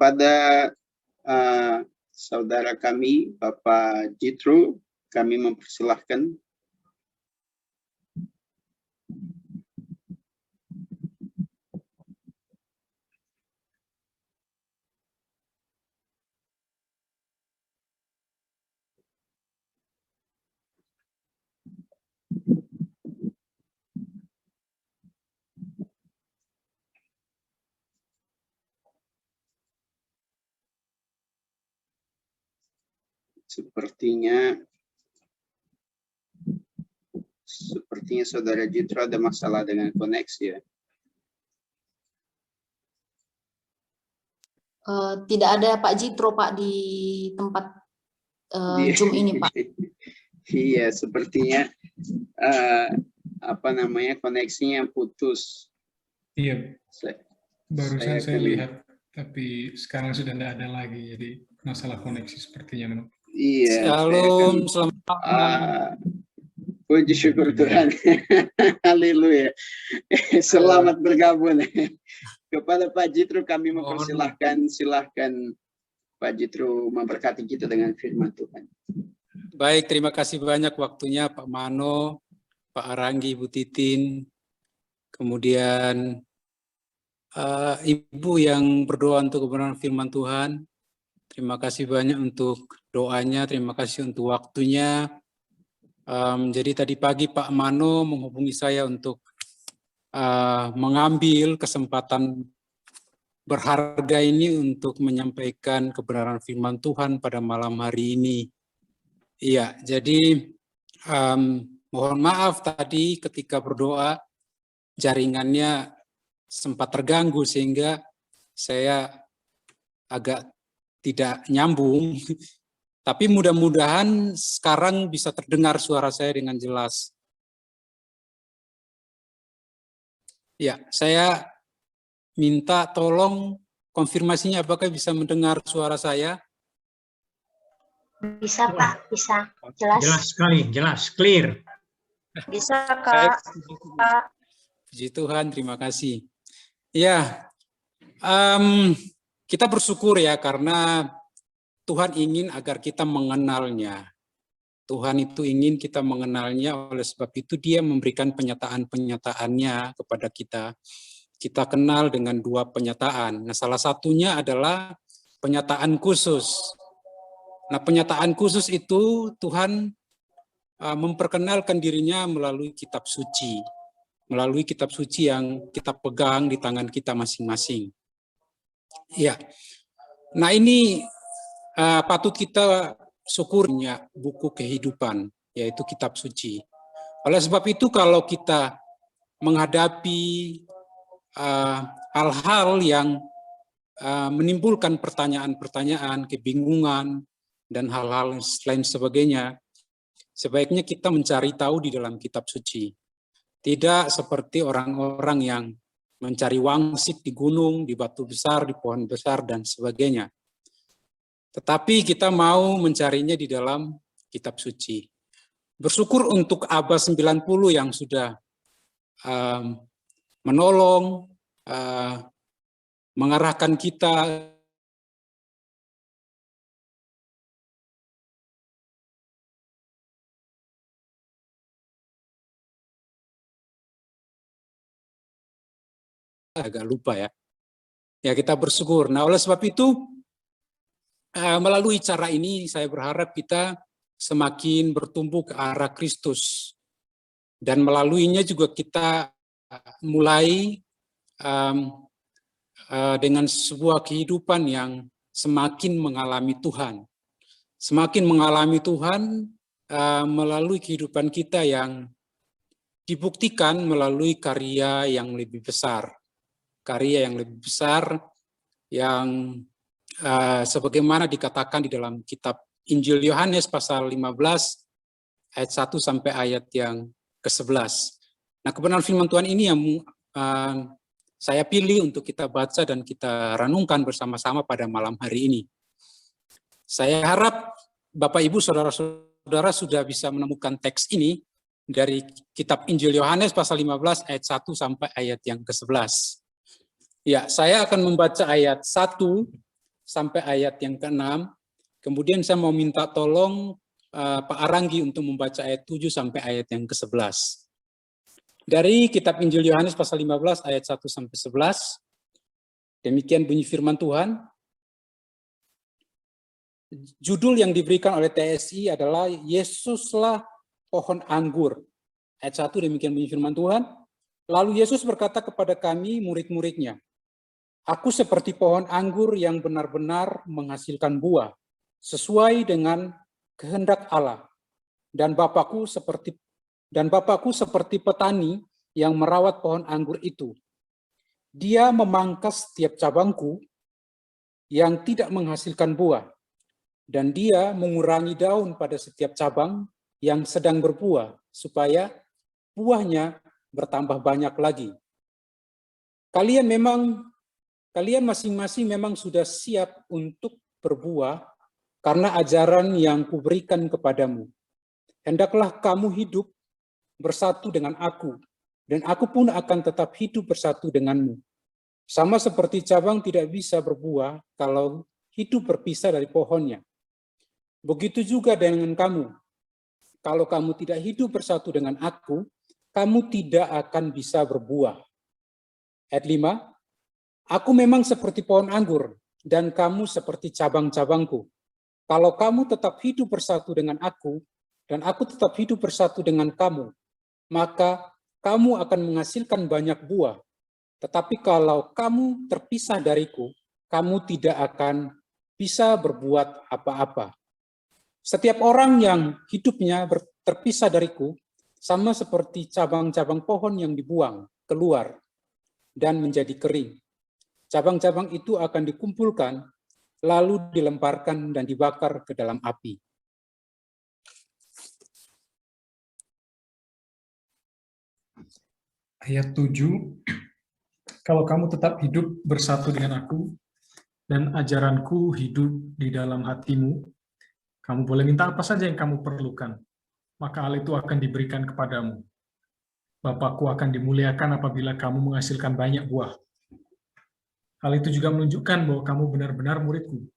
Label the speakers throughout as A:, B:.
A: kepada saudara kami, Bapak Jitro, kami mempersilahkan. Sepertinya saudara Jitro ada masalah dengan koneksi ya.
B: Tidak ada Pak Jitro Pak di tempat Zoom ini Pak.
A: Iya, sepertinya koneksinya putus.
C: Iya. Barusan saya lihat, tapi sekarang sudah tidak ada lagi. Jadi masalah koneksi sepertinya memang.
A: Iya.
D: Shalom, selamat malam.
A: Puji syukur Tuhan. Haleluya. Selamat bergabung. Kepada Pak Jitro kami mempersilahkan, silahkan Pak Jitro memberkati kita dengan firman Tuhan.
D: Baik, terima kasih banyak waktunya Pak Mano, Pak Aranggi, Ibu Titin, kemudian Ibu yang berdoa untuk kebenaran firman Tuhan. Terima kasih banyak untuk doanya, terima kasih untuk waktunya. Jadi tadi pagi Pak Mano menghubungi saya untuk mengambil kesempatan berharga ini untuk menyampaikan kebenaran firman Tuhan pada malam hari ini. Iya, jadi mohon maaf tadi ketika berdoa jaringannya sempat terganggu sehingga saya agak tidak nyambung. Tapi mudah-mudahan sekarang bisa terdengar suara saya dengan jelas. Ya, saya minta tolong konfirmasinya apakah bisa mendengar suara saya.
E: Bisa Pak, bisa. Jelas.
F: Jelas sekali, jelas, clear.
E: Bisa Kak. Pak.
D: Puji Tuhan, terima kasih. Ya, kita bersyukur ya karena Tuhan ingin agar kita mengenalnya. Tuhan itu ingin kita mengenalnya, oleh sebab itu Dia memberikan penyataan-penyataannya kepada kita. Kita kenal dengan dua penyataan. Nah, salah satunya adalah penyataan khusus. Nah, penyataan khusus itu Tuhan memperkenalkan dirinya melalui kitab suci. Melalui kitab suci yang kita pegang di tangan kita masing-masing. Ya. Nah, ini patut kita syukurnya buku kehidupan, yaitu kitab suci. Oleh sebab itu kalau kita menghadapi hal-hal yang menimbulkan pertanyaan-pertanyaan, kebingungan, dan hal-hal lain sebagainya, sebaiknya kita mencari tahu di dalam kitab suci. Tidak seperti orang-orang yang mencari wangsit di gunung, di batu besar, di pohon besar, dan sebagainya. Tetapi kita mau mencarinya di dalam kitab suci. Bersyukur untuk Abah 90 yang sudah menolong, mengarahkan kita agak lupa ya. Ya, kita bersyukur. Nah, oleh sebab itu melalui cara ini saya berharap kita semakin bertumbuh ke arah Kristus. Dan melaluinya juga kita mulai dengan sebuah kehidupan yang semakin mengalami Tuhan. Semakin mengalami Tuhan melalui kehidupan kita yang dibuktikan melalui karya yang lebih besar. Karya yang lebih besar yang sebagaimana dikatakan di dalam kitab Injil Yohanes pasal 15 ayat 1 sampai ayat yang ke-11. Nah, kebenaran firman Tuhan ini yang saya pilih untuk kita baca dan kita renungkan bersama-sama pada malam hari ini. Saya harap Bapak Ibu Saudara-saudara sudah bisa menemukan teks ini dari kitab Injil Yohanes pasal 15 ayat 1 sampai ayat yang ke-11. Ya, saya akan membaca ayat 1 sampai ayat yang ke-6. Kemudian saya mau minta tolong Pak Aranggi untuk membaca ayat 7 sampai ayat yang ke-11. Dari kitab Injil Yohanes pasal 15 ayat 1 sampai 11. Demikian bunyi firman Tuhan. Judul yang diberikan oleh TSI adalah Yesuslah pohon anggur. Ayat 1 demikian bunyi firman Tuhan. Lalu Yesus berkata kepada kami murid-muridnya, Aku seperti pohon anggur yang benar-benar menghasilkan buah sesuai dengan kehendak Allah, dan Bapakku seperti petani yang merawat pohon anggur itu. Dia memangkas setiap cabangku yang tidak menghasilkan buah, dan dia mengurangi daun pada setiap cabang yang sedang berbuah, supaya buahnya bertambah banyak lagi. Kalian masing-masing memang sudah siap untuk berbuah karena ajaran yang kuberikan kepadamu. Hendaklah kamu hidup bersatu dengan aku, dan aku pun akan tetap hidup bersatu denganmu. Sama seperti cabang tidak bisa berbuah kalau hidup berpisah dari pohonnya. Begitu juga dengan kamu. Kalau kamu tidak hidup bersatu dengan aku, kamu tidak akan bisa berbuah. Ayat 5, Aku memang seperti pohon anggur, dan kamu seperti cabang-cabangku. Kalau kamu tetap hidup bersatu dengan aku, dan aku tetap hidup bersatu dengan kamu, maka kamu akan menghasilkan banyak buah. Tetapi kalau kamu terpisah dariku, kamu tidak akan bisa berbuat apa-apa. Setiap orang yang hidupnya terpisah dariku, sama seperti cabang-cabang pohon yang dibuang keluar dan menjadi kering. Cabang-cabang itu akan dikumpulkan, lalu dilemparkan dan dibakar ke dalam api.
C: Ayat 7, kalau kamu tetap hidup bersatu dengan aku, dan ajaranku hidup di dalam hatimu, kamu boleh minta apa saja yang kamu perlukan, maka hal itu akan diberikan kepadamu. Bapakku akan dimuliakan apabila kamu menghasilkan banyak buah. Hal itu juga menunjukkan bahwa kamu benar-benar muridku.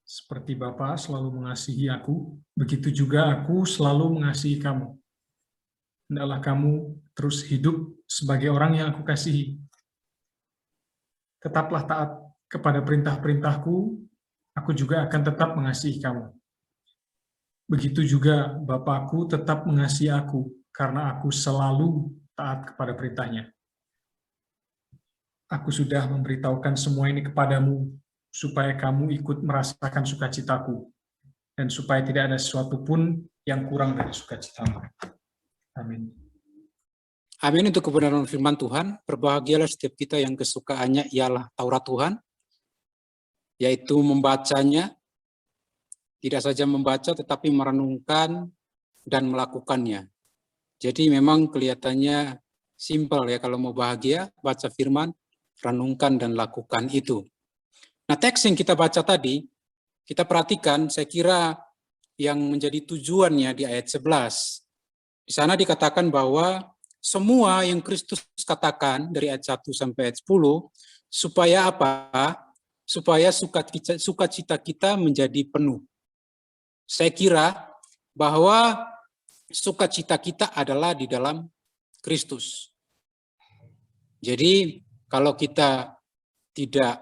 C: Seperti Bapa selalu mengasihi aku, begitu juga aku selalu mengasihi kamu. Hendaklah kamu terus hidup sebagai orang yang aku kasihi. Tetaplah taat kepada perintah-perintahku, aku juga akan tetap mengasihi kamu. Begitu juga Bapakku tetap mengasihi aku, karena aku selalu taat kepada perintahnya. Aku sudah memberitahukan semua ini kepadamu, supaya kamu ikut merasakan sukacitaku, dan supaya tidak ada sesuatu pun yang kurang dari sukacitamu. Amin.
D: Amin untuk kebenaran firman Tuhan. Berbahagialah setiap kita yang kesukaannya ialah Taurat Tuhan, yaitu membacanya, tidak saja membaca tetapi merenungkan dan melakukannya. Jadi memang kelihatannya simpel ya, kalau mau bahagia, baca firman, renungkan dan lakukan itu. Nah, teks yang kita baca tadi, kita perhatikan, saya kira yang menjadi tujuannya di ayat 11. Di sana dikatakan bahwa semua yang Kristus katakan dari ayat 1 sampai ayat 10, supaya apa? Supaya sukacita kita menjadi penuh. Saya kira bahwa sukacita kita adalah di dalam Kristus. Jadi kalau kita tidak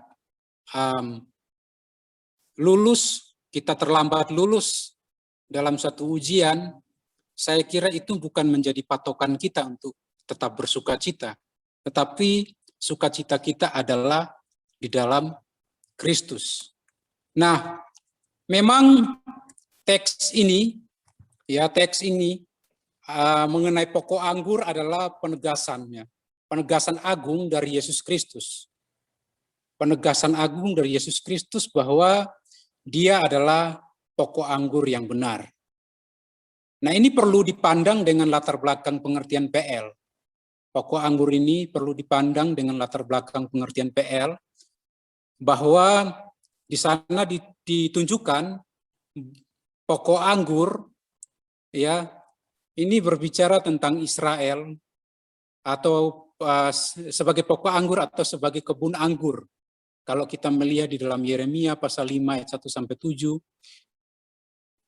D: lulus, kita terlambat lulus dalam satu ujian, saya kira itu bukan menjadi patokan kita untuk tetap bersukacita, tetapi sukacita kita adalah di dalam Kristus. Nah, memang teks ini mengenai pokok anggur adalah penegasannya. Penegasan agung dari Yesus Kristus. Penegasan agung dari Yesus Kristus bahwa Dia adalah pokok anggur yang benar. Nah, ini perlu dipandang dengan latar belakang pengertian PL. Pokok anggur ini perlu dipandang dengan latar belakang pengertian PL, bahwa di sana ditunjukkan pokok anggur, ya, ini berbicara tentang Israel, atau sebagai pokok anggur atau sebagai kebun anggur. Kalau kita melihat di dalam Yeremia pasal 5 ayat 1 sampai 7,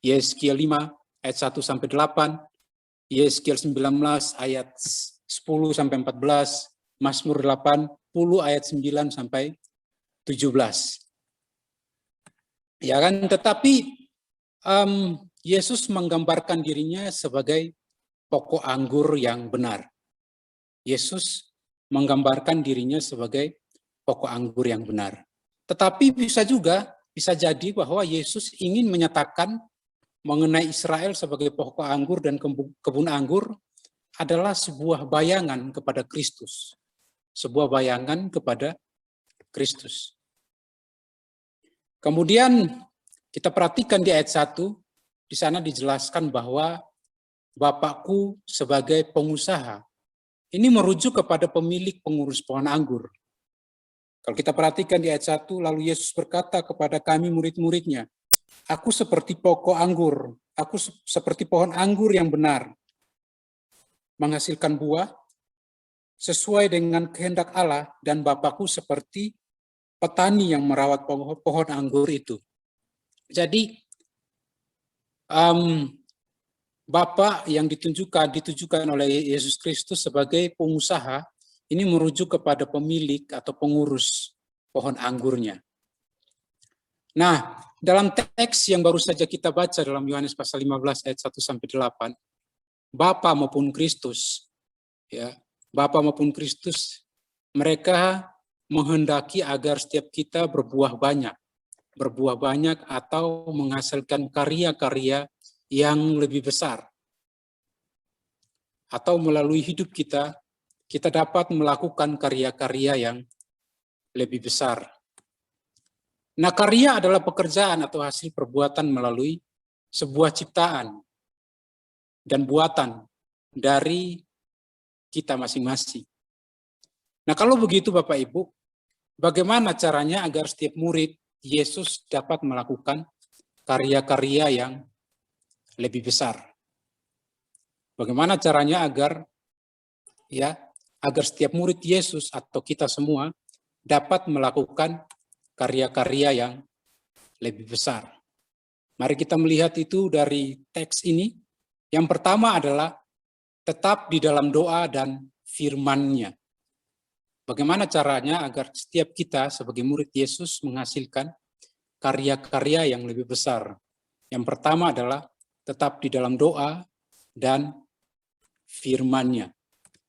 D: Yeskiel 5 ayat 1 sampai 8, Yeskiel 19 ayat 10 sampai 14, Mazmur 80 ayat 9 sampai 17. Ya kan, tetapi Yesus menggambarkan dirinya sebagai pokok anggur yang benar. Yesus menggambarkan dirinya sebagai pokok anggur yang benar. Tetapi bisa jadi bahwa Yesus ingin menyatakan mengenai Israel sebagai pokok anggur dan kebun anggur adalah sebuah bayangan kepada Kristus. Sebuah bayangan kepada Kristus. Kemudian kita perhatikan di ayat 1, di sana dijelaskan bahwa Bapakku sebagai pengusaha. Ini merujuk kepada pemilik pengurus pohon anggur. Kalau kita perhatikan di ayat 1, lalu Yesus berkata kepada kami murid-muridnya, aku seperti pokok anggur, aku seperti pohon anggur yang benar, menghasilkan buah sesuai dengan kehendak Allah, dan Bapakku seperti petani yang merawat pohon anggur itu. Jadi, Bapa yang ditujukan oleh Yesus Kristus sebagai pengusaha, ini merujuk kepada pemilik atau pengurus pohon anggurnya. Nah, dalam teks yang baru saja kita baca dalam Yohanes pasal 15 ayat 1 sampai 8, Bapa maupun Kristus, ya, Bapa maupun Kristus, mereka menghendaki agar setiap kita berbuah banyak atau menghasilkan karya-karya yang lebih besar. Atau melalui hidup kita dapat melakukan karya-karya yang lebih besar. Nah, karya adalah pekerjaan atau hasil perbuatan melalui sebuah ciptaan dan buatan dari kita masing-masing. Nah, kalau begitu Bapak Ibu, bagaimana caranya agar setiap murid Yesus dapat melakukan karya-karya yang lebih besar? Bagaimana caranya agar setiap murid Yesus atau kita semua dapat melakukan karya-karya yang lebih besar? Mari kita melihat itu dari teks ini. Yang pertama adalah tetap di dalam doa dan firman-Nya. Bagaimana caranya agar setiap kita sebagai murid Yesus menghasilkan karya-karya yang lebih besar? Yang pertama adalah tetap di dalam doa dan firman-Nya.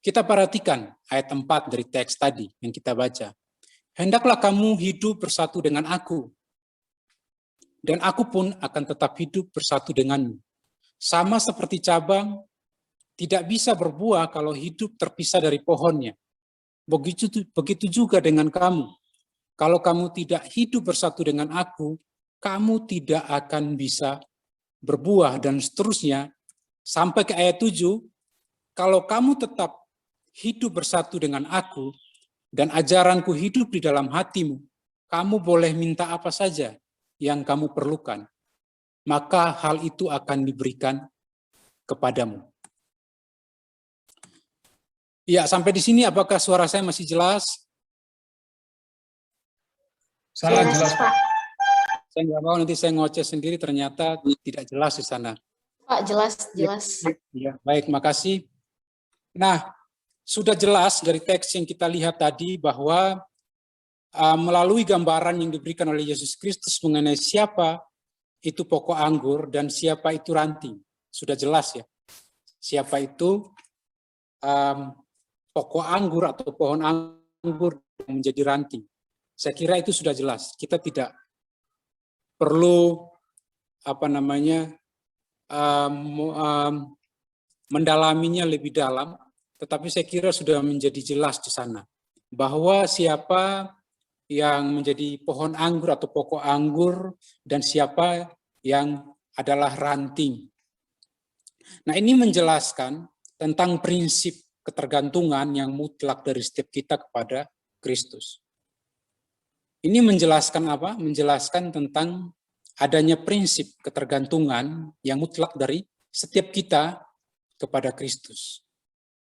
D: Kita perhatikan ayat 4 dari teks tadi yang kita baca. Hendaklah kamu hidup bersatu dengan aku, dan aku pun akan tetap hidup bersatu denganmu. Sama seperti cabang tidak bisa berbuah kalau hidup terpisah dari pohonnya. Begitu juga dengan kamu. Kalau kamu tidak hidup bersatu dengan aku, kamu tidak akan bisa berbuah, dan seterusnya. Sampai ke ayat 7, kalau kamu tetap hidup bersatu dengan aku, dan ajaranku hidup di dalam hatimu, kamu boleh minta apa saja yang kamu perlukan, maka hal itu akan diberikan kepadamu. Ya, sampai di sini apakah suara saya masih jelas?
C: Sangat jelas, Pak.
D: Saya nggak mau nanti saya ngoceh sendiri, ternyata tidak jelas di sana.
B: Pak, jelas.
D: Ya, baik, makasih. Nah, sudah jelas dari teks yang kita lihat tadi bahwa melalui gambaran yang diberikan oleh Yesus Kristus mengenai siapa itu pokok anggur dan siapa itu ranting. Sudah jelas ya. Siapa itu pokok anggur atau pohon anggur yang menjadi ranting. Saya kira itu sudah jelas. Kita tidak perlu mendalaminya lebih dalam, tetapi saya kira sudah menjadi jelas di sana bahwa siapa yang menjadi pohon anggur atau pokok anggur dan siapa yang adalah ranting. Nah, ini menjelaskan tentang prinsip ketergantungan yang mutlak dari setiap kita kepada Kristus. Ini menjelaskan apa? Menjelaskan tentang adanya prinsip ketergantungan yang mutlak dari setiap kita kepada Kristus.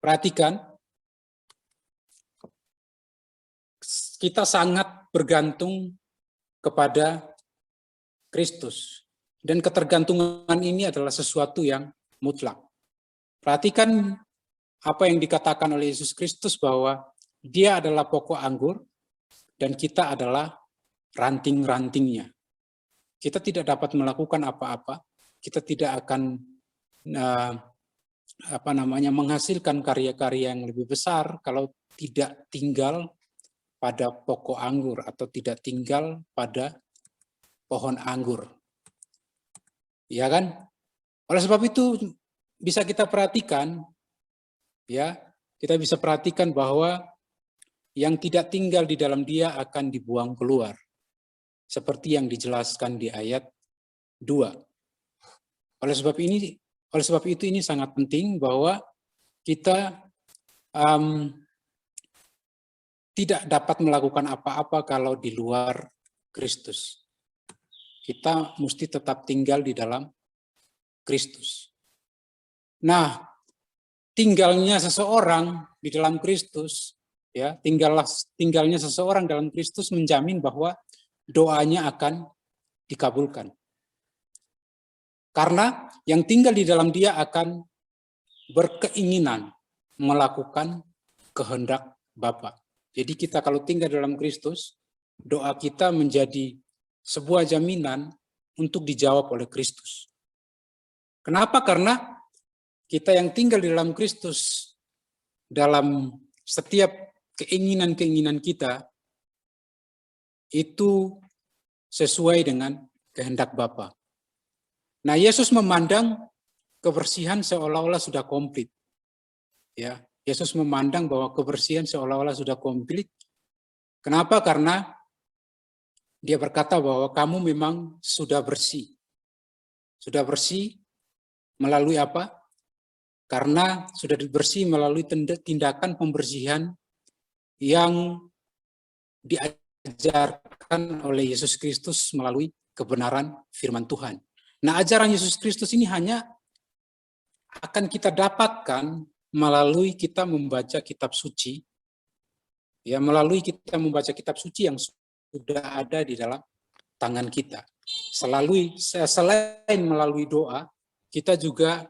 D: Perhatikan, kita sangat bergantung kepada Kristus. Dan ketergantungan ini adalah sesuatu yang mutlak. Perhatikan apa yang dikatakan oleh Yesus Kristus bahwa Dia adalah pokok anggur dan kita adalah ranting-rantingnya. Kita tidak dapat melakukan apa-apa, kita tidak akan menghasilkan karya-karya yang lebih besar kalau tidak tinggal pada pokok anggur atau tidak tinggal pada pohon anggur. Ya kan? Oleh sebab itu bisa kita perhatikan, ya, kita bisa perhatikan bahwa yang tidak tinggal di dalam Dia akan dibuang keluar. Seperti yang dijelaskan di ayat 2. Oleh sebab itu ini sangat penting bahwa kita tidak dapat melakukan apa-apa kalau di luar Kristus. Kita mesti tetap tinggal di dalam Kristus. Nah, tinggalnya seseorang di dalam Kristus, ya, tinggalnya seseorang dalam Kristus menjamin bahwa doanya akan dikabulkan. Karena yang tinggal di dalam Dia akan berkeinginan melakukan kehendak Bapa. Jadi kita kalau tinggal dalam Kristus, doa kita menjadi sebuah jaminan untuk dijawab oleh Kristus. Kenapa? Karena kita yang tinggal di dalam Kristus, dalam setiap keinginan-keinginan kita, itu sesuai dengan kehendak Bapa. Nah, Yesus memandang kebersihan seolah-olah sudah komplit. Ya, Yesus memandang bahwa kebersihan seolah-olah sudah komplit. Kenapa? Karena Dia berkata bahwa kamu memang sudah bersih. Sudah bersih melalui apa? Karena sudah bersih melalui tindakan pembersihan yang diajarkan oleh Yesus Kristus melalui kebenaran firman Tuhan. Nah, ajaran Yesus Kristus ini hanya akan kita dapatkan melalui kita membaca kitab suci. Ya, melalui kita membaca kitab suci yang sudah ada di dalam tangan kita. Selain melalui doa, kita juga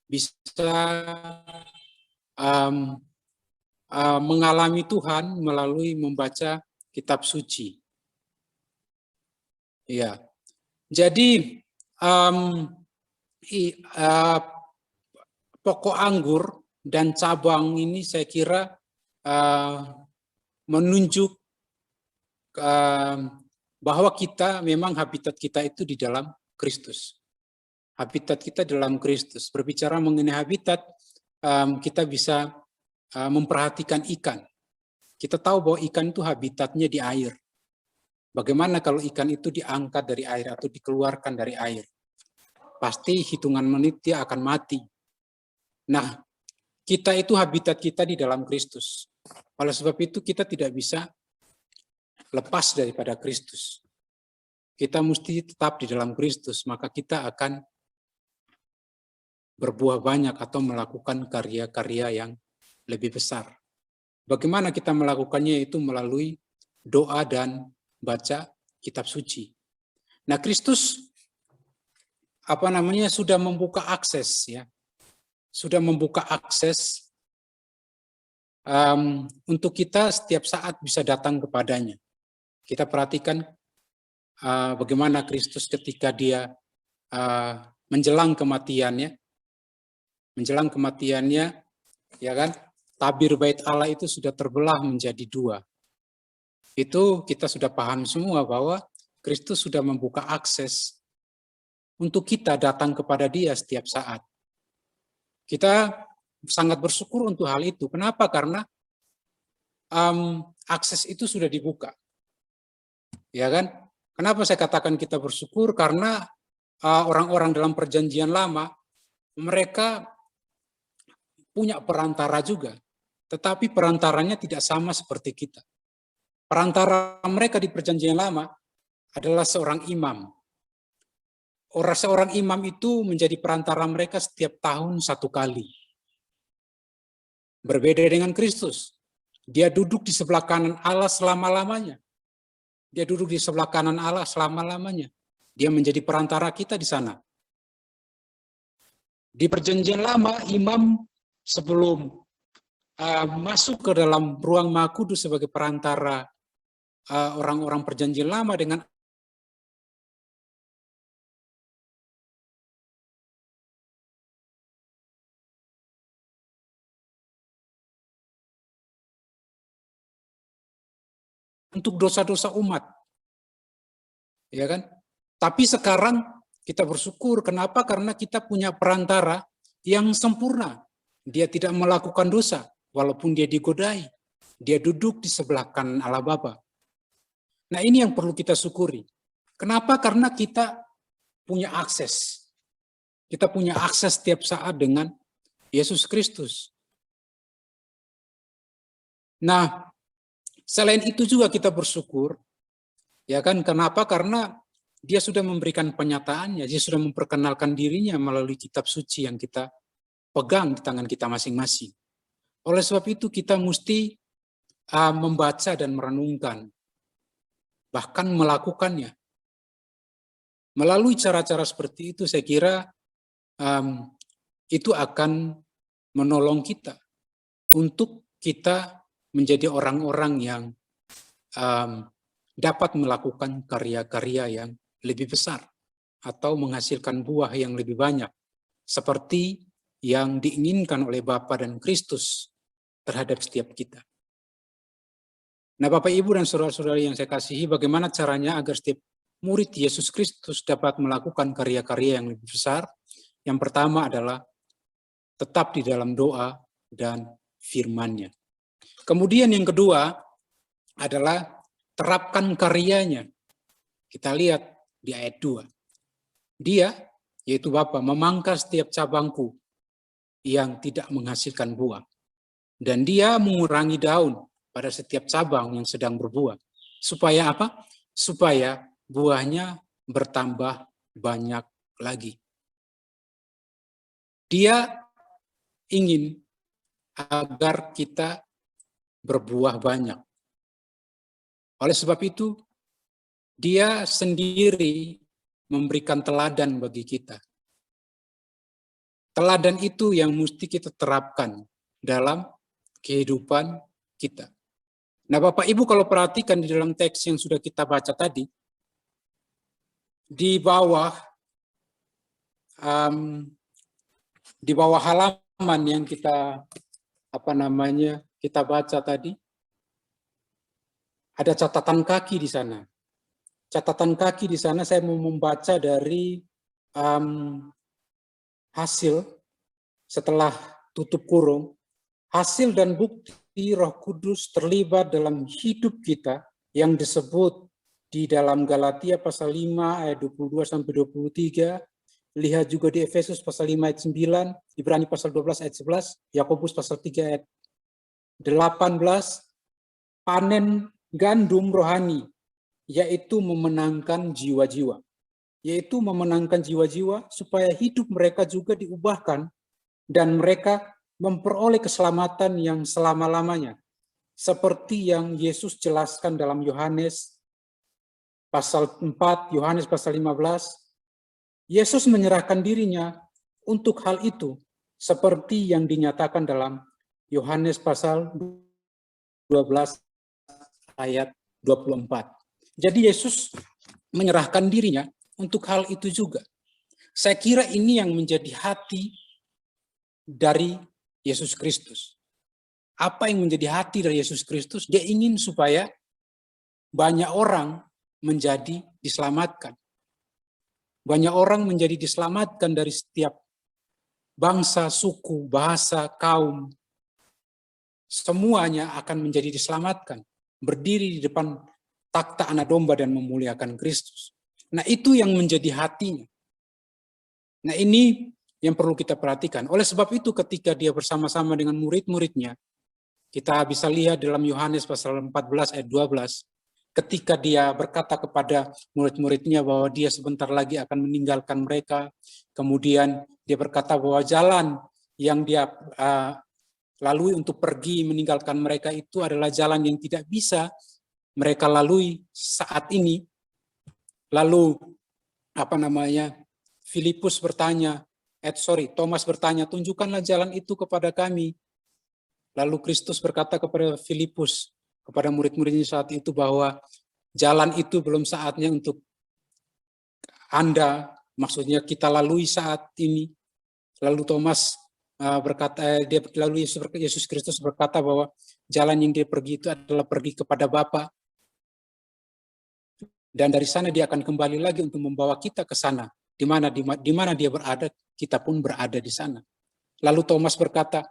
D: bisa mengalami Tuhan melalui membaca kitab suci. Ya, jadi pokok anggur dan cabang ini saya kira menunjuk bahwa kita memang habitat kita itu di dalam Kristus. Habitat kita dalam Kristus. Berbicara mengenai habitat, kita bisa memperhatikan ikan. Kita tahu bahwa ikan itu habitatnya di air. Bagaimana kalau ikan itu diangkat dari air atau dikeluarkan dari air? Pasti hitungan menit dia akan mati. Nah, kita itu habitat kita di dalam Kristus. Oleh sebab itu kita tidak bisa lepas daripada Kristus. Kita mesti tetap di dalam Kristus, maka kita akan berbuah banyak atau melakukan karya-karya yang lebih besar. Bagaimana kita melakukannya? Itu melalui doa dan baca kitab suci. Nah, Kristus sudah membuka akses, ya. Sudah membuka akses untuk kita setiap saat bisa datang kepadanya. Kita perhatikan bagaimana Kristus ketika Dia menjelang kematiannya, ya kan? Tabir bait Allah itu sudah terbelah menjadi dua. Itu kita sudah paham semua bahwa Kristus sudah membuka akses untuk kita datang kepada Dia setiap saat. Kita sangat bersyukur untuk hal itu. Kenapa? Karena akses itu sudah dibuka. Ya kan? Kenapa saya katakan kita bersyukur? Karena orang-orang dalam perjanjian lama, mereka punya perantara juga. Tetapi perantaranya tidak sama seperti kita. Perantara mereka di perjanjian lama adalah seorang imam. Seorang imam itu menjadi perantara mereka setiap tahun 1 kali. Berbeda dengan Kristus. Dia duduk di sebelah kanan Allah selama-lamanya. Dia duduk di sebelah kanan Allah selama-lamanya. Dia menjadi perantara kita di sana. Di perjanjian lama, imam sebelum masuk ke dalam ruang Maha Kudus sebagai perantara orang-orang perjanjian lama dengan untuk dosa-dosa umat. Ya kan? Tapi sekarang kita bersyukur. Kenapa? Karena kita punya perantara yang sempurna. Dia tidak melakukan dosa, walaupun dia digodai. Dia duduk di sebelah kanan Allah Bapa. Nah, ini yang perlu kita syukuri. Kenapa? Karena kita punya akses. Kita punya akses setiap saat dengan Yesus Kristus. Nah, selain itu juga kita bersyukur, ya kan? Kenapa? Karena dia sudah memberikan penyataannya, dia sudah memperkenalkan dirinya melalui kitab suci yang kita pegang di tangan kita masing-masing. Oleh sebab itu kita mesti membaca dan merenungkan, bahkan melakukannya. Melalui cara-cara seperti itu saya kira itu akan menolong kita untuk kita menjadi orang-orang yang dapat melakukan karya-karya yang lebih besar atau menghasilkan buah yang lebih banyak seperti yang diinginkan oleh Bapa dan Kristus terhadap setiap kita. Nah, Bapak, Ibu, dan saudara-saudari yang saya kasihi, bagaimana caranya agar setiap murid Yesus Kristus dapat melakukan karya-karya yang lebih besar? Yang pertama adalah tetap di dalam doa dan firman-Nya. Kemudian yang kedua adalah terapkan karyanya. Kita lihat di ayat 2. Dia, yaitu Bapa, memangkas setiap cabangku yang tidak menghasilkan buah. Dan dia mengurangi daun pada setiap cabang yang sedang berbuah. Supaya apa? Supaya buahnya bertambah banyak lagi. Dia ingin agar kita berbuah banyak. Oleh sebab itu, dia sendiri memberikan teladan bagi kita. Teladan itu yang mesti kita terapkan dalam kehidupan kita. Nah, Bapak Ibu, kalau perhatikan di dalam teks yang sudah kita baca tadi, di bawah halaman yang kita kita baca tadi, ada catatan kaki di sana. Catatan kaki di sana saya mau membaca dari hasil setelah tutup kurung. Hasil dan bukti Roh Kudus terlibat dalam hidup kita yang disebut di dalam Galatia pasal 5 ayat 22 sampai 23. Lihat juga di Efesus pasal 5 ayat 9, Ibrani pasal 12 ayat 11, Yakobus pasal 3 ayat 18. Panen gandum rohani, yaitu memenangkan jiwa-jiwa. Yaitu memenangkan jiwa-jiwa supaya hidup mereka juga diubahkan dan mereka memperoleh keselamatan yang selama-lamanya. Seperti yang Yesus jelaskan dalam Yohanes pasal 4, Yohanes pasal 15. Yesus menyerahkan dirinya untuk hal itu seperti yang dinyatakan dalam Yohanes pasal 12 ayat 24. Jadi Yesus menyerahkan dirinya untuk hal itu juga. Saya kira ini yang menjadi hati dari Yesus Kristus. Apa yang menjadi hati dari Yesus Kristus? Dia ingin supaya banyak orang menjadi diselamatkan. Banyak orang menjadi diselamatkan dari setiap bangsa, suku, bahasa, kaum. Semuanya akan menjadi diselamatkan. Berdiri di depan takhta Anak Domba dan memuliakan Kristus. Nah, itu yang menjadi hatinya. Nah, ini yang perlu kita perhatikan. Oleh sebab itu ketika dia bersama-sama dengan murid-muridnya, kita bisa lihat dalam Yohanes pasal 14 ayat 12, ketika dia berkata kepada murid-muridnya bahwa dia sebentar lagi akan meninggalkan mereka, kemudian dia berkata bahwa jalan yang dia lalui untuk pergi meninggalkan mereka itu adalah jalan yang tidak bisa mereka lalui saat ini. Lalu Thomas bertanya, tunjukkanlah jalan itu kepada kami. Lalu Kristus berkata kepada Filipus, kepada murid-muridnya saat itu, bahwa jalan itu belum saatnya untuk Anda, maksudnya kita lalui saat ini. Lalu Thomas lalu Yesus Kristus berkata bahwa jalan yang dia pergi itu adalah pergi kepada Bapa. Dan dari sana dia akan kembali lagi untuk membawa kita ke sana. Di mana dia berada, kita pun berada di sana. Lalu Thomas berkata,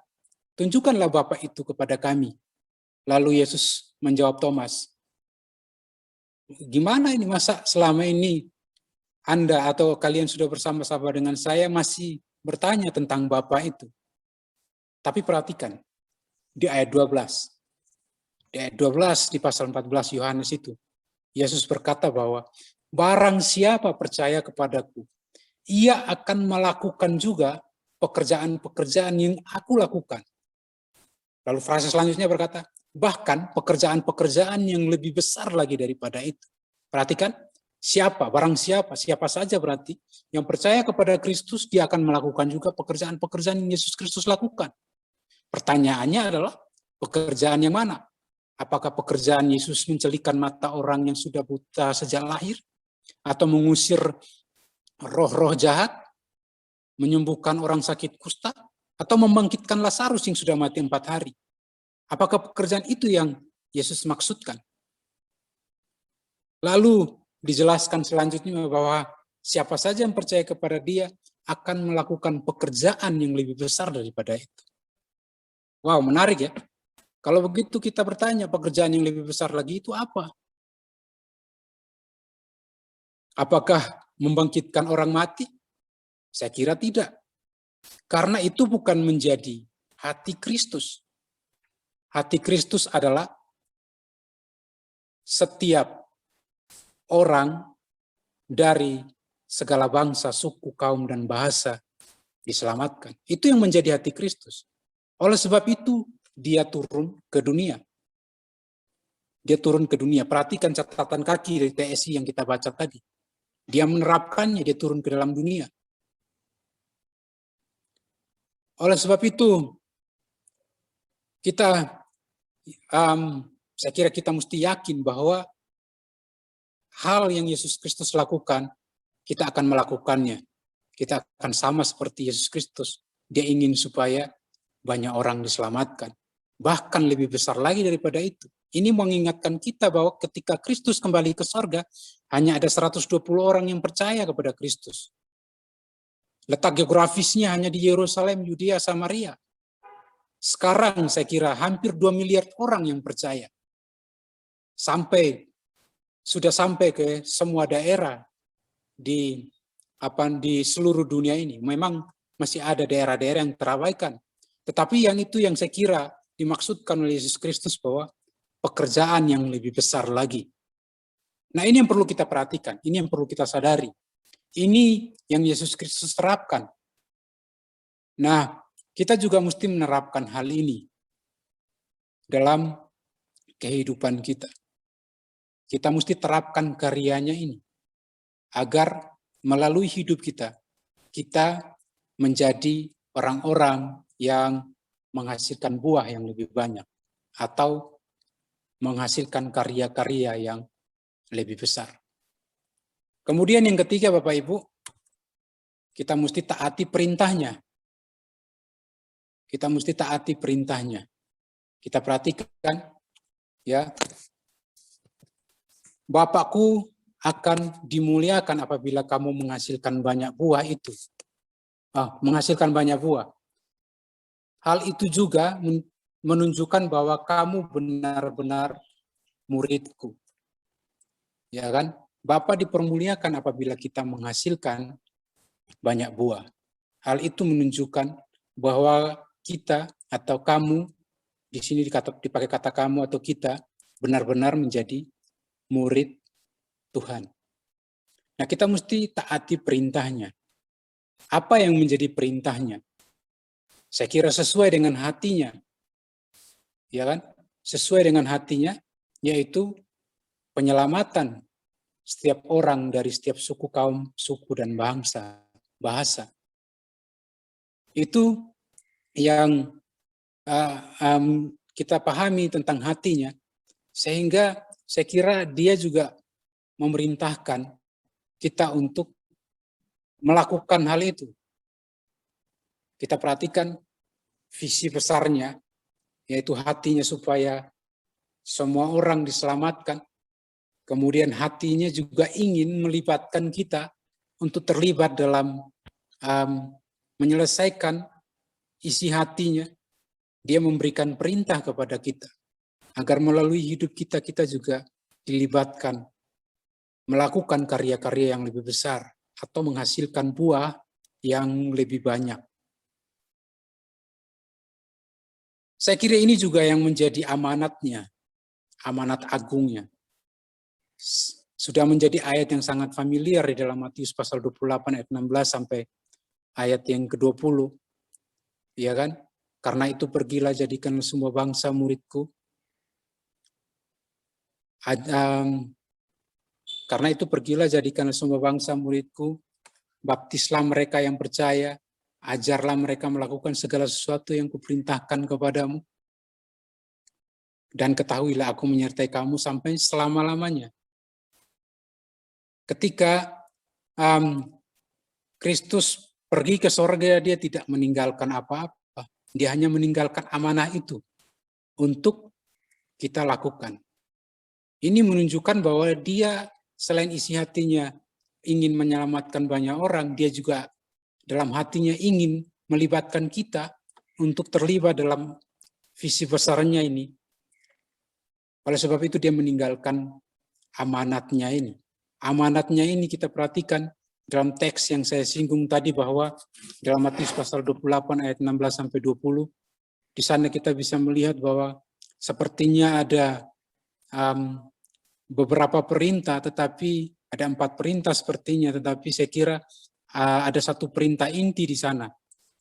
D: tunjukkanlah Bapa itu kepada kami. Lalu Yesus menjawab Thomas, gimana ini, masa selama ini Anda atau kalian sudah bersama-sama dengan saya masih bertanya tentang Bapa itu? Tapi perhatikan, di ayat 12. Di ayat 12 di pasal 14 Yohanes itu, Yesus berkata bahwa barang siapa percaya kepadaku, ia akan melakukan juga pekerjaan-pekerjaan yang aku lakukan. Lalu frase selanjutnya berkata, bahkan pekerjaan-pekerjaan yang lebih besar lagi daripada itu. Perhatikan, barang siapa saja berarti yang percaya kepada Kristus, dia akan melakukan juga pekerjaan-pekerjaan yang Yesus Kristus lakukan. Pertanyaannya adalah, pekerjaan yang mana? Apakah pekerjaan Yesus mencelikan mata orang yang sudah buta sejak lahir? Atau mengusir roh-roh jahat? Menyembuhkan orang sakit kusta? Atau membangkitkan Lazarus yang sudah mati 4 hari? Apakah pekerjaan itu yang Yesus maksudkan? Lalu dijelaskan selanjutnya bahwa siapa saja yang percaya kepada dia akan melakukan pekerjaan yang lebih besar daripada itu. Wow, menarik ya. Kalau begitu kita bertanya, pekerjaan yang lebih besar lagi itu apa? Apakah membangkitkan orang mati? Saya kira tidak. Karena itu bukan menjadi hati Kristus. Hati Kristus adalah setiap orang dari segala bangsa, suku, kaum, dan bahasa diselamatkan. Itu yang menjadi hati Kristus. Oleh sebab itu, dia turun ke dunia. Dia turun ke dunia. Perhatikan catatan kaki dari TSI yang kita baca tadi. Dia menerapkannya, dia turun ke dalam dunia. Oleh sebab itu, saya kira kita mesti yakin bahwa hal yang Yesus Kristus lakukan, kita akan melakukannya. Kita akan sama seperti Yesus Kristus. Dia ingin supaya banyak orang diselamatkan. Bahkan lebih besar lagi daripada itu. Ini mengingatkan kita bahwa ketika Kristus kembali ke sorga, hanya ada 120 orang yang percaya kepada Kristus. Letak geografisnya hanya di Yerusalem, Yudea, Samaria. Sekarang saya kira hampir 2 miliar orang yang percaya. Sudah sampai ke semua daerah di seluruh dunia ini. Memang masih ada daerah-daerah yang terabaikan. Tetapi yang saya kira dimaksudkan oleh Yesus Kristus bahwa pekerjaan yang lebih besar lagi. Nah, ini yang perlu kita perhatikan, ini yang perlu kita sadari. Ini yang Yesus Kristus terapkan. Nah, kita juga mesti menerapkan hal ini dalam kehidupan kita. Kita mesti terapkan karyanya ini agar melalui hidup kita menjadi orang-orang yang menghasilkan buah yang lebih banyak atau menghasilkan karya-karya yang lebih besar. Kemudian yang ketiga, Bapak Ibu, kita mesti taati perintahnya. Kita mesti taati perintahnya. Kita perhatikan ya. Bapakku akan dimuliakan apabila kamu menghasilkan banyak buah itu. Menghasilkan banyak buah. Hal itu juga menunjukkan bahwa kamu benar-benar muridku. Ya kan? Bapa dipermuliakan apabila kita menghasilkan banyak buah. Hal itu menunjukkan bahwa kita atau kamu, di sini dipakai kata kamu atau kita, benar-benar menjadi murid Tuhan. Nah, kita mesti taati perintahnya. Apa yang menjadi perintahnya? Saya kira sesuai dengan hatinya. ya kan? Sesuai dengan hatinya, yaitu penyelamatan setiap orang dari setiap suku, kaum, suku, dan bahasa. Itu yang kita pahami tentang hatinya, sehingga saya kira dia juga memerintahkan kita untuk melakukan hal itu. Kita perhatikan visi besarnya, yaitu hatinya supaya semua orang diselamatkan. Kemudian hatinya juga ingin melibatkan kita untuk terlibat dalam menyelesaikan isi hatinya. Dia memberikan perintah kepada kita agar melalui hidup kita, kita juga dilibatkan melakukan karya-karya yang lebih besar atau menghasilkan buah yang lebih banyak. Saya kira ini juga yang menjadi amanatnya, amanat agungnya. Sudah menjadi ayat yang sangat familiar di dalam Matius pasal 28 ayat 16 sampai ayat yang ke-20. Ya kan? Karena itu pergilah jadikan semua bangsa muridku. Karena itu pergilah jadikan semua bangsa muridku. Baptislah mereka yang percaya. Ajarlah mereka melakukan segala sesuatu yang kuperintahkan kepadamu. Dan ketahuilah aku menyertai kamu sampai selama-lamanya. Ketika Kristus pergi ke sorga, dia tidak meninggalkan apa-apa. Dia hanya meninggalkan amanah itu untuk kita lakukan. Ini menunjukkan bahwa dia selain isi hatinya ingin menyelamatkan banyak orang, dia juga dalam hatinya ingin melibatkan kita untuk terlibat dalam visi besarnya ini. Oleh sebab itu dia meninggalkan amanatnya ini. Amanatnya ini kita perhatikan dalam teks yang saya singgung tadi, bahwa dalam Matius pasal 28 ayat 16 sampai 20, di sana kita bisa melihat bahwa sepertinya ada beberapa perintah, tetapi ada 4 perintah sepertinya, tetapi saya kira ada satu perintah inti di sana,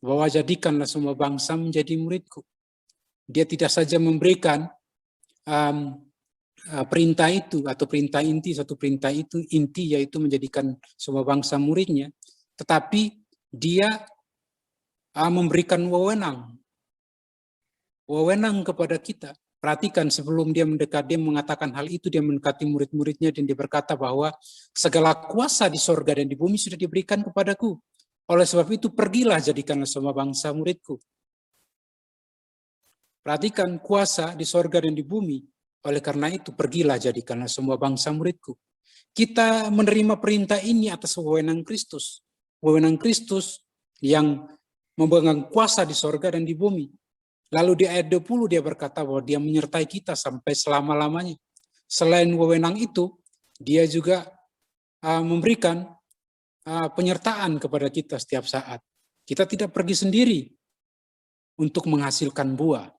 D: bahwa jadikanlah semua bangsa menjadi muridku. Dia tidak saja memberikan perintah itu atau perintah inti, satu perintah itu inti yaitu menjadikan semua bangsa muridnya, tetapi dia memberikan wewenang kepada kita. Perhatikan, sebelum dia mendekat, dia mengatakan hal itu, dia mendekati murid-muridnya dan dia berkata bahwa segala kuasa di sorga dan di bumi sudah diberikan kepadaku. Oleh sebab itu pergilah jadikanlah semua bangsa muridku. Perhatikan, kuasa di sorga dan di bumi. Oleh karena itu, pergilah jadikanlah semua bangsa muridku. Kita menerima perintah ini atas wewenang Kristus. Wewenang Kristus yang memegang kuasa di sorga dan di bumi. Lalu di ayat 20 dia berkata bahwa dia menyertai kita sampai selama-lamanya. Selain wewenang itu, dia juga memberikan penyertaan kepada kita setiap saat. Kita tidak pergi sendiri untuk menghasilkan buah.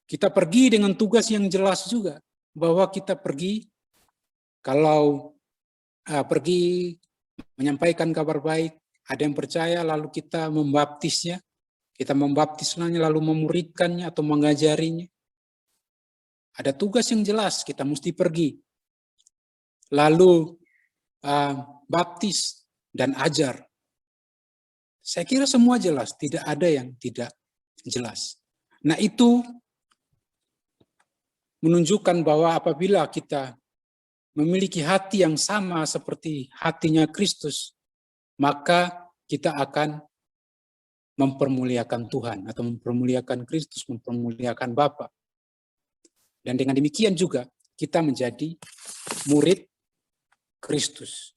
D: Kita pergi dengan tugas yang jelas juga, bahwa kita pergi, kalau pergi menyampaikan kabar baik, ada yang percaya, lalu kita membaptisnya, kita membaptisnya, lalu memuridkannya atau mengajarinya. Ada tugas yang jelas, kita mesti pergi. Lalu baptis dan ajar. Saya kira semua jelas, tidak ada yang tidak jelas. Nah, itu menunjukkan bahwa apabila kita memiliki hati yang sama seperti hatinya Kristus, maka kita akan mempermuliakan Tuhan atau mempermuliakan Kristus, mempermuliakan Bapa. Dan dengan demikian juga kita menjadi murid Kristus.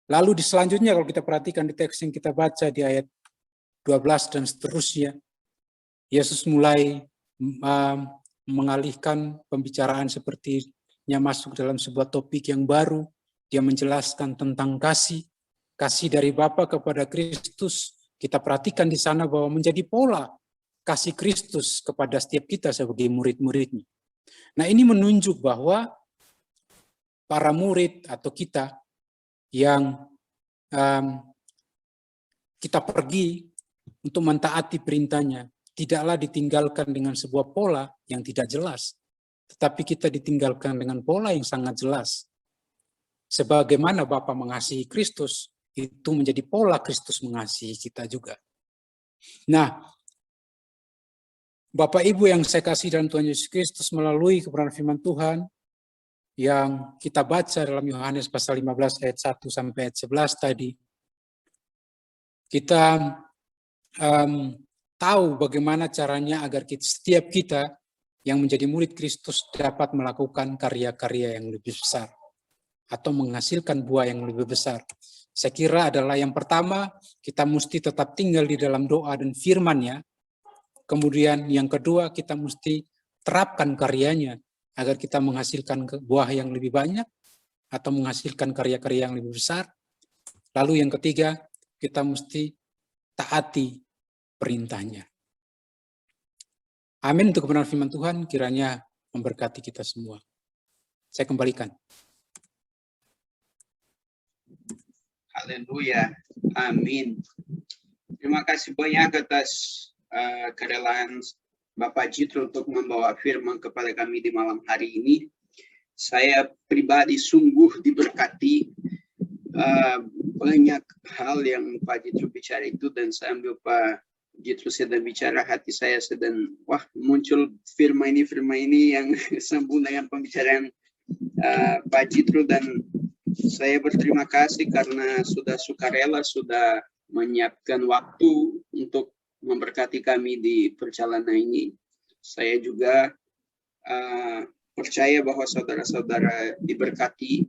D: Lalu di selanjutnya kalau kita perhatikan di teks yang kita baca di ayat 12 dan seterusnya, Yesus mulai mengalihkan pembicaraan sepertinya masuk dalam sebuah topik yang baru. Dia menjelaskan tentang kasih dari Bapa kepada Kristus. Kita perhatikan di sana bahwa menjadi pola kasih Kristus kepada setiap kita sebagai murid-muridnya. Nah, ini menunjuk bahwa para murid atau kita yang kita pergi untuk mentaati perintahnya, tidaklah ditinggalkan dengan sebuah pola yang tidak jelas, tetapi kita ditinggalkan dengan pola yang sangat jelas. Sebagaimana Bapa mengasihi Kristus, itu menjadi pola Kristus mengasihi kita juga. Nah, Bapak Ibu yang saya kasih dalam Tuhan Yesus Kristus, melalui kebenaran firman Tuhan yang kita baca dalam Yohanes pasal 15 ayat 1 sampai ayat 11 tadi, kita tahu bagaimana caranya agar setiap kita yang menjadi murid Kristus dapat melakukan karya-karya yang lebih besar atau menghasilkan buah yang lebih besar. Saya kira adalah yang pertama, kita mesti tetap tinggal di dalam doa dan firman-Nya. Kemudian yang kedua, kita mesti terapkan karyanya agar kita menghasilkan buah yang lebih banyak atau menghasilkan karya-karya yang lebih besar. Lalu yang ketiga, kita mesti taati perintahnya. Amin untuk kebenaran firman Tuhan, kiranya memberkati kita semua. Saya kembalikan.
A: Haleluya. Amin. Terima kasih banyak atas kerelaan Bapak Jitro untuk membawa firman kepada kami di malam hari ini. Saya pribadi sungguh diberkati banyak hal yang Pak Jitro bicara itu, dan saya ambil Pak Jitro sedang bicara, hati saya sedang muncul firman ini yang sambung dengan pembicaraan Pak Jitro, dan saya berterima kasih karena sudah sukarela, sudah menyiapkan waktu untuk memberkati kami di perjalanan ini. Saya juga percaya bahwa saudara-saudara diberkati